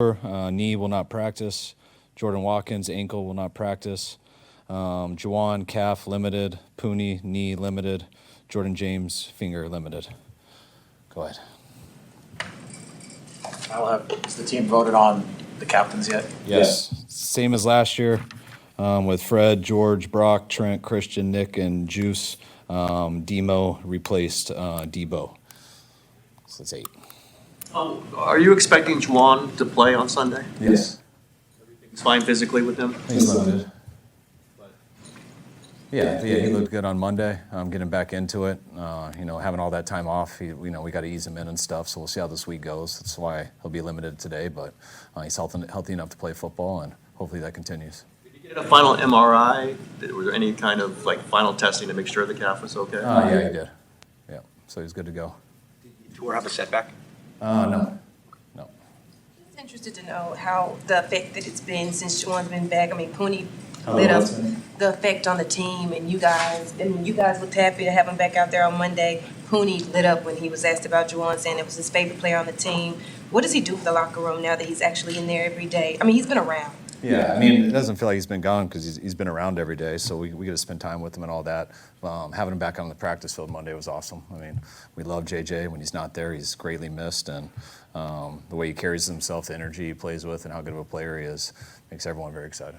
Knee will not practice. Jordan Watkins, ankle, will not practice. Juwan, calf, limited. Pooney, knee, limited. Jordan James, finger, limited. Go ahead. Has the team voted on the captains yet? Yes. Yeah. Same as last year with Fred, George, Brock, Trent, Christian, Nick, and Juice. Demo replaced Debo. So that's 8. Are you expecting Juwan to play on Sunday? Yes. Everything's fine physically with him? He's limited. Yeah, he looked good on Monday. Getting back into it. Having all that time off, we got to ease him in and stuff. So we'll see how this week goes. That's why he'll be limited today. But he's healthy enough to play football, and hopefully that continues. Did you get a final MRI? Was there any kind of final testing to make sure the calf was okay? Yeah, he did. Yeah, so he's good to go. Did Tour have a setback? No. Just interested to know how the effect that it's been since Juwan's been back. I mean, Pooney lit up the effect on the team, and you guys looked happy to have him back out there on Monday. Pooney lit up when he was asked about Juwan, saying it was his favorite player on the team. What does he do for the locker room now that he's actually in there every day? I mean, he's been around. Yeah, I mean, it doesn't feel like he's been gone because he's been around every day, so we get to spend time with him and all that. Having him back on the practice field Monday was awesome. I mean, we love JJ. When he's not there, he's greatly missed, and the way he carries himself, the energy he plays with, and how good of a player he is makes everyone very excited.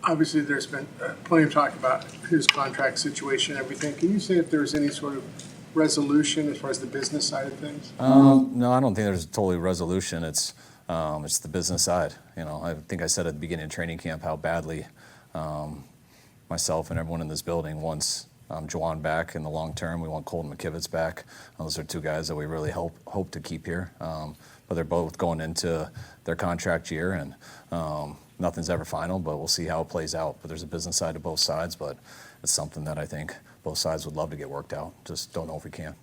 Obviously, there's been plenty of talk about his contract situation and everything. Can you say if there's any sort of resolution as far as the business side of things? No, I don't think there's a totally resolution. It's the business side. I think I said at the beginning of training camp how badly myself and everyone in this building wants Juwan back in the long term. We want Colton McKivitz back. Those are 2 guys that we really hope to keep here. But they're both going into their contract year, and nothing's ever final, but we'll see how it plays out. But there's a business side to both sides, but it's something that I think both sides would love to get worked out. Just don't know if we can.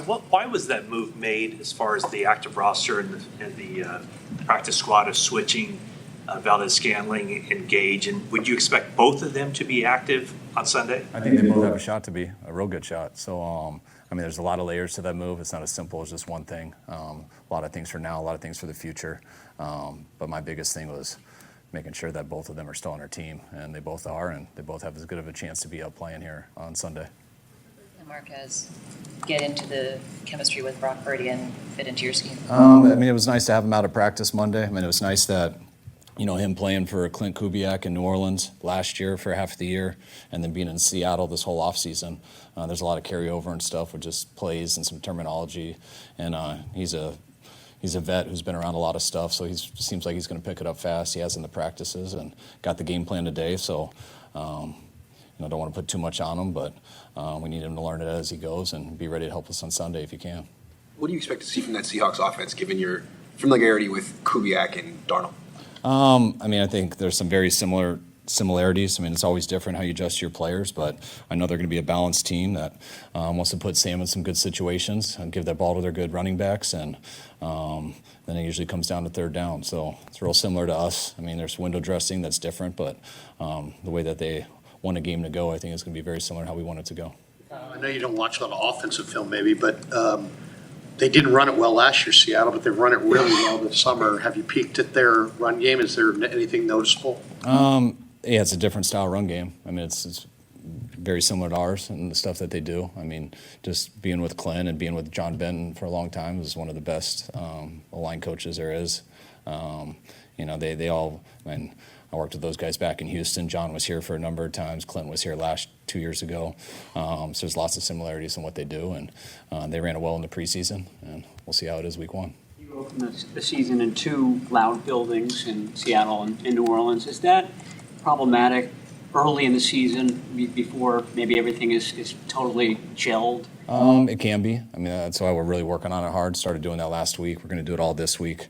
Why was that move made as far as the active roster and the practice squad of switching Valdez-Scantling and Gage? And would you expect both of them to be active on Sunday? I think they both have a shot to be, a real good shot. So, there's a lot of layers to that move. It's not as simple as just one thing. A lot of things for now, a lot of things for the future. But my biggest thing was making sure that both of them are still on our team, and they both are, and they both have as good of a chance to be out playing here on Sunday. Marquez get into the chemistry with Brock Purdy and fit into your scheme? It was nice to have him out of practice Monday. It was nice that, him playing for Clint Kubiak in New Orleans last year for half the year, and then being in Seattle this whole offseason. There's a lot of carryover and stuff with just plays and some terminology, and he's a vet who's been around a lot of stuff, so he seems like he's going to pick it up fast. He has in the practices and got the game plan today, so don't want to put too much on him, but we need him to learn it as he goes and be ready to help us on Sunday if he can. What do you expect to see from that Seahawks offense, given your familiarity with Kubiak and Darnold? I think there's some very similarities. It's always different how you adjust your players, but I know they're going to be a balanced team that wants to put Sam in some good situations and give that ball to their good running backs, and then it usually comes down to third down. So it's real similar to us. There's window dressing that's different, but the way that they want a game to go, I think it's going to be very similar to how we want it to go. I know you don't watch a lot of offensive film maybe, but they didn't run it well last year, Seattle, but they've run it really well this summer. Have you peeked at their run game? Is there anything noticeable? Yeah, it's a different style run game. It's very similar to ours and the stuff that they do. Just being with Clint and being with John Benton for a long time is one of the best line coaches there is. They all, I worked with those guys back in Houston. John was here for a number of times. Clint was here 2 years ago. So there's lots of similarities in what they do, and they ran it well in the preseason, and we'll see how it is week 1. You opened the season in 2 loud buildings in Seattle and in New Orleans. Is that problematic early in the season before maybe everything is totally gelled? It can be. That's why we're really working on it hard. Started doing that last week. We're going to do it all this week.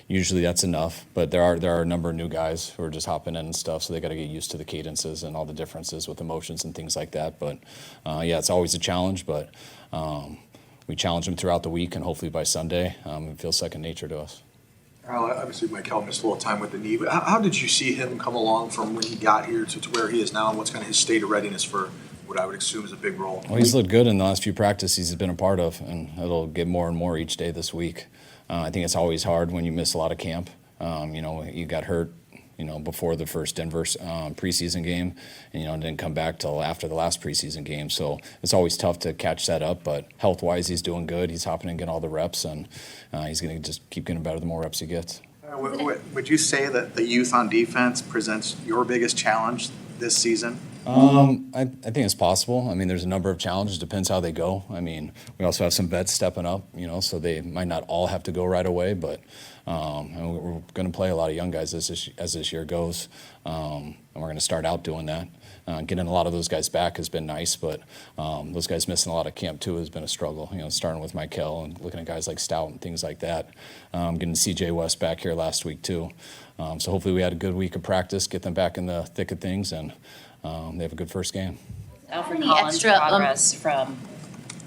Usually that's enough, but there are a number of new guys who are just hopping in and stuff, so they got to get used to the cadences and all the differences with emotions and things like that. But it's always a challenge, but we challenge them throughout the week, and hopefully by Sunday, it feels second nature to us. Obviously, Michael missed a little time with the knee, but how did you see him come along from when he got here to where he is now, and what's kind of his state of readiness for what I would assume is a big role. Well, he's looked good in the last few practices he's been a part of, and it'll get more and more each day this week. I think it's always hard when you miss a lot of camp. You got hurt, before the first Denver preseason game, and didn't come back till after the last preseason game. So it's always tough to catch that up. But health-wise, he's doing good. He's hopping and getting all the reps, and he's going to just keep getting better the more reps he gets. Would you say that the youth on defense presents your biggest challenge this season? I think it's possible. I mean, there's a number of challenges. Depends how they go. I mean, we also have some vets stepping up, so they might not all have to go right away. But and we're going to play a lot of young guys as this year goes, and we're going to start out doing that. Getting a lot of those guys back has been nice, but those guys missing a lot of camp too has been a struggle. Starting with Michael and looking at guys like Stout and things like that. Getting C.J. West back here last week too. So hopefully we had a good week of practice, get them back in the thick of things, and they have a good first game. Alfred Any Collins' extra, progress from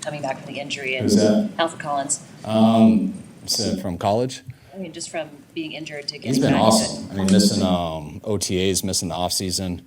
coming back from the injury. Who's that? Alfred Collins. From college? I mean, just from being injured to getting He's been back. awesome. I mean, missing OTAs, missing the offseason,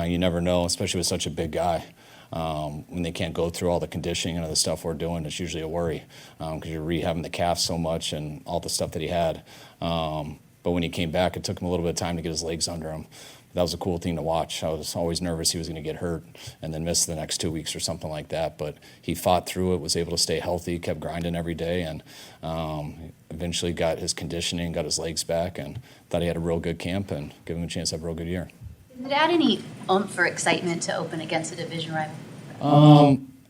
you never know, especially with such a big guy. When they can't go through all the conditioning and other stuff we're doing, it's usually a worry because you're rehabbing the calf so much and all the stuff that he had. But when he came back, it took him a little bit of time to get his legs under him. That was a cool thing to watch. I was always nervous he was going to get hurt and then miss the next 2 weeks or something like that. But he fought through it, was able to stay healthy, kept grinding every day, and eventually got his conditioning, got his legs back, and thought he had a real good camp and give him a chance to have a real good year. Did it add any oomph or excitement to open against a division rival?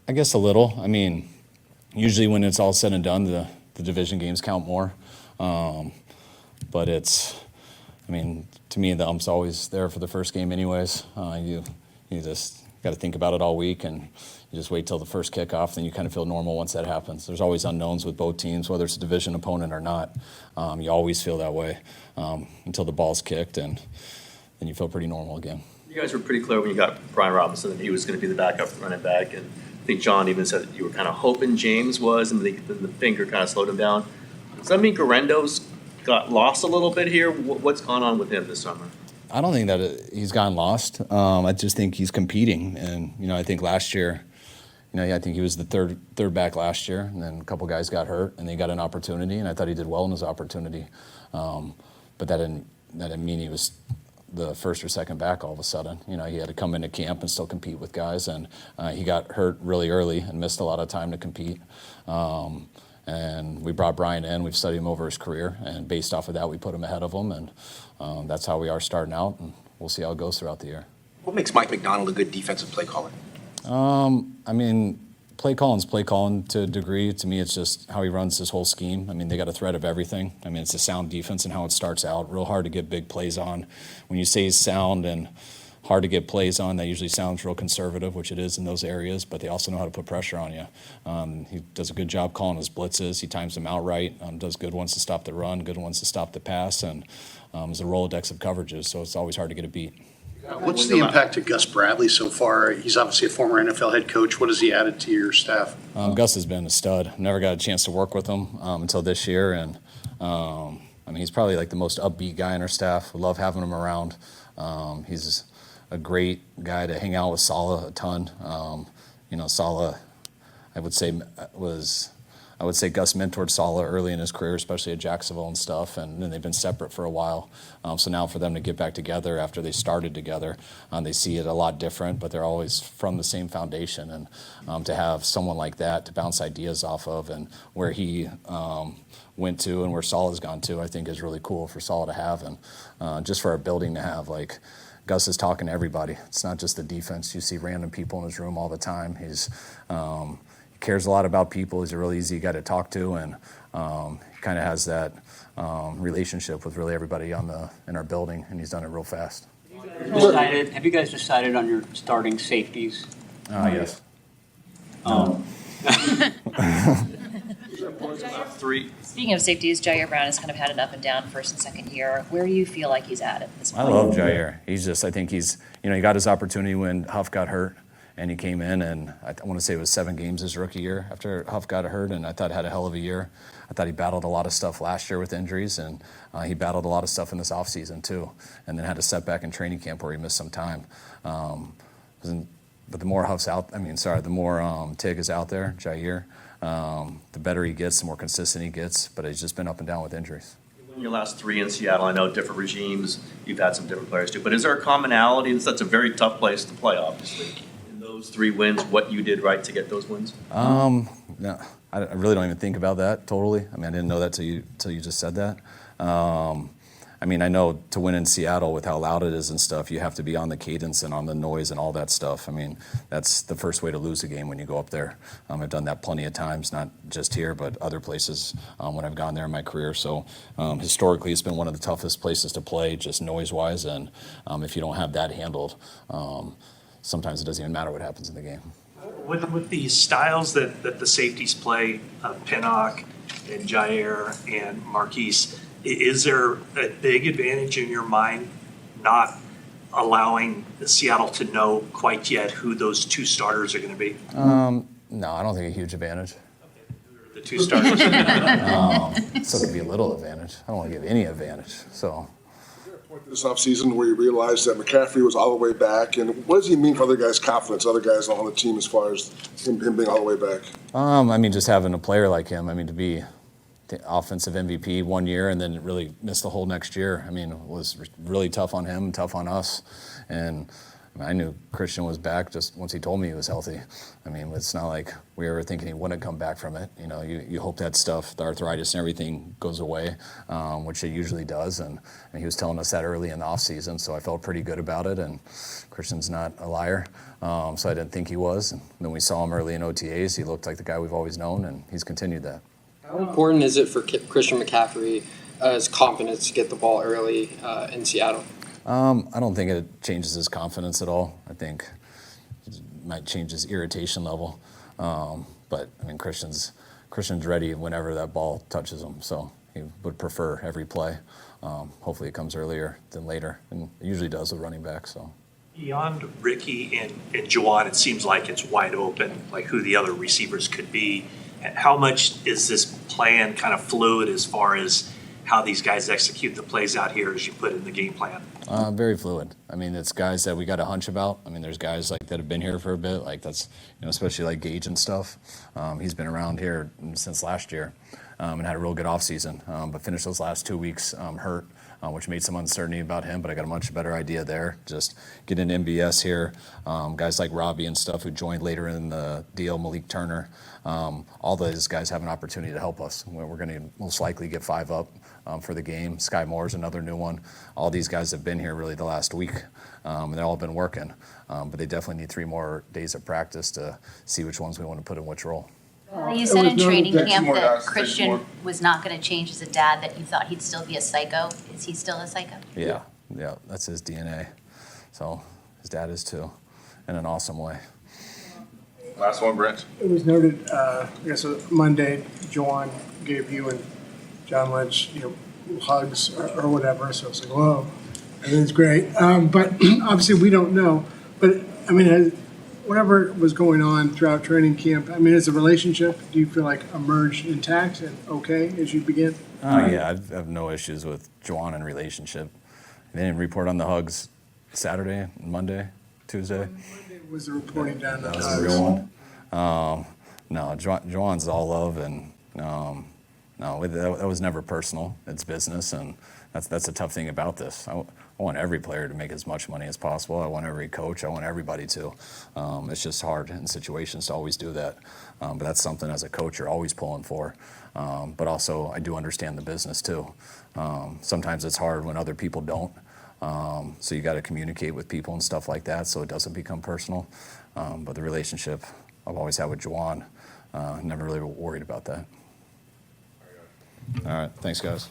I guess a little. I mean, usually when it's all said and done, the division games count more. But to me, the ump's always there for the first game anyways. You just got to think about it all week, and you just wait till the first kickoff, then you kind of feel normal once that happens. There's always unknowns with both teams, whether it's a division opponent or not. You always feel that way until the ball's kicked, and then you feel pretty normal again. You guys were pretty clear when you got Brian Robinson that he was going to be the backup running back, and I think John even said that you were kind of hoping James was, and the finger kind of slowed him down. Does that mean Garendo's got lost a little bit here? What's gone on with him this summer? I don't think that he's gotten lost. I just think he's competing, and I think last year, I think he was the third back last year, and then a couple guys got hurt, and they got an opportunity, and I thought he did well in his opportunity, but that didn't mean he was the first or second back all of a sudden. He had to come into camp and still compete with guys, and he got hurt really early and missed a lot of time to compete. And we brought Brian in. We've studied him over his career, and based off of that, we put him ahead of him, and that's how we are starting out, and we'll see how it goes throughout the year. What makes Mike McDonald a good defensive play caller? Play calling to a degree. To me, it's just how he runs his whole scheme. They got a threat of everything. It's a sound defense and how it starts out. Real hard to get big plays on. When you say sound and hard to get plays on, that usually sounds real conservative, which it is in those areas, but they also know how to put pressure on you. He does a good job calling his blitzes. He times them out right, does good ones to stop the run, good ones to stop the pass, and is a Rolodex of coverages, so it's always hard to get a beat. What's the impact of Gus Bradley so far? He's obviously a former NFL head coach. What has he added to your staff? Gus has been a stud. Never got a chance to work with him until this year, and he's probably like the most upbeat guy in our staff. We love having him around. He's a great guy to hang out with Saleh a ton. Saleh, I would say Gus mentored Saleh early in his career, especially at Jacksonville and stuff, and then they've been separate for a while. So now for them to get back together after they started together, they see it a lot different, but they're always from the same foundation. And to have someone like that to bounce ideas off of, and where he went to and where Saleh's gone to, I think is really cool for Saleh to have, and just for our building to have. Like, Gus is talking to everybody. It's not just the defense. You see random people in his room all the time. He cares a lot about people. He's a really easy guy to talk to, and he kind of has that relationship with really everybody in our building, and he's done it real fast. Have you guys decided on your starting safeties? Yes. Three. Speaking of safeties, Jair Brown has kind of had an up and down first and second year. Where do you feel like he's at this point? I love Jair. I think he got his opportunity when Huff got hurt, and he came in, and I want to say it was 7 games his rookie year after Huff got hurt, and I thought had a hell of a year. I thought he battled a lot of stuff last year with injuries, and he battled a lot of stuff in this offseason too, and then had a setback in training camp where he missed some time. the more the more Tig is out there, Jair, the better he gets, the more consistent he gets. But he's just been up and down with injuries. In your last 3 in Seattle, I know different regimes, you've had some different players too, but is there a commonality? That's a very tough place to play, obviously. In those 3 wins, what you did right to get those wins? No, I really don't even think about that totally. I didn't know that till you just said that. I know to win in Seattle with how loud it is and stuff, you have to be on the cadence and on the noise and all that stuff. That's the first way to lose a game when you go up there. I've done that plenty of times, not just here, but other places when I've gone there in my career. So historically, it's been one of the toughest places to play, just noise-wise. And if you don't have that handled, sometimes it doesn't even matter what happens in the game. With the styles that the safeties play, Pinnock and Jair and Marquise, is there a big advantage in your mind not allowing Seattle to know quite yet who those 2 starters are going to be? No, I don't think a huge advantage. The 2 starters. So it could be a little advantage. I don't want to give any advantage. So. This offseason where you realized that McCaffrey was all the way back, and what does he mean for other guys' confidence, other guys on the team as far as him being all the way back? Just having a player like him, to be the offensive MVP 1 year and then really miss the whole next year, it was really tough on him, tough on us. And I knew Christian was back just once he told me he was healthy. It's not like we were thinking he wouldn't come back from it. You hope that stuff, the arthritis and everything goes away, which it usually does. And he was telling us that early in the offseason, so I felt pretty good about it. And Christian's not a liar, so I didn't think he was. And then we saw him early in OTAs. He looked like the guy we've always known, and he's continued that. How important is it for Christian McCaffrey as confidence to get the ball early in Seattle? I don't think it changes his confidence at all. I think it might change his irritation level. But Christian's ready whenever that ball touches him. So he would prefer every play. Hopefully it comes earlier than later, and it usually does with running back. So. Beyond Ricky and Juwan, it seems like it's wide open, like who the other receivers could be. How much is this plan kind of fluid as far as how these guys execute the plays out here as you put in the game plan? Very fluid. It's guys that we got a hunch about. There's guys like that have been here for a bit, like that's, especially like Gage and stuff. He's been around here since last year and had a real good offseason, but finished those last 2 weeks hurt, which made some uncertainty about him, but I got a much better idea there. Just getting MBS here, guys like Robbie and stuff who joined later in the deal, Malik Turner, all those guys have an opportunity to help us. We're going to most likely get 5 up for the game. Sky Moore's another new one. All these guys have been here really the last week, and they've all been working, but they definitely need 3 more days of practice to see which ones we want to put in which role. You said in training camp that Christian was not going to change as a dad, that you thought he'd still be a psycho. Is he still a psycho? Yeah, that's his DNA. So his dad is too, in an awesome way. Last one, Brent. It was noted, Monday, Juwan gave you and John Lynch, hugs or whatever. So it's like, whoa, everything's great. But obviously we don't know. But whatever was going on throughout training camp, as a relationship, do you feel like emerged intact and okay as you begin? Yeah, I have no issues with Juwan and relationship. They didn't report on the hugs Saturday, Monday, Tuesday. Monday was the reporting down the That was hugs. a real one. No, Juwan's all love, and no, that was never personal. It's business, and that's a tough thing about this. I want every player to make as much money as possible. I want every coach. I want everybody to. It's just hard in situations to always do that. But that's something as a coach you're always pulling for. But also I do understand the business too. Sometimes it's hard when other people don't. So you got to communicate with people and stuff like that so it doesn't become personal. But the relationship I've always had with Juwan, never really worried about that. All right, thanks guys.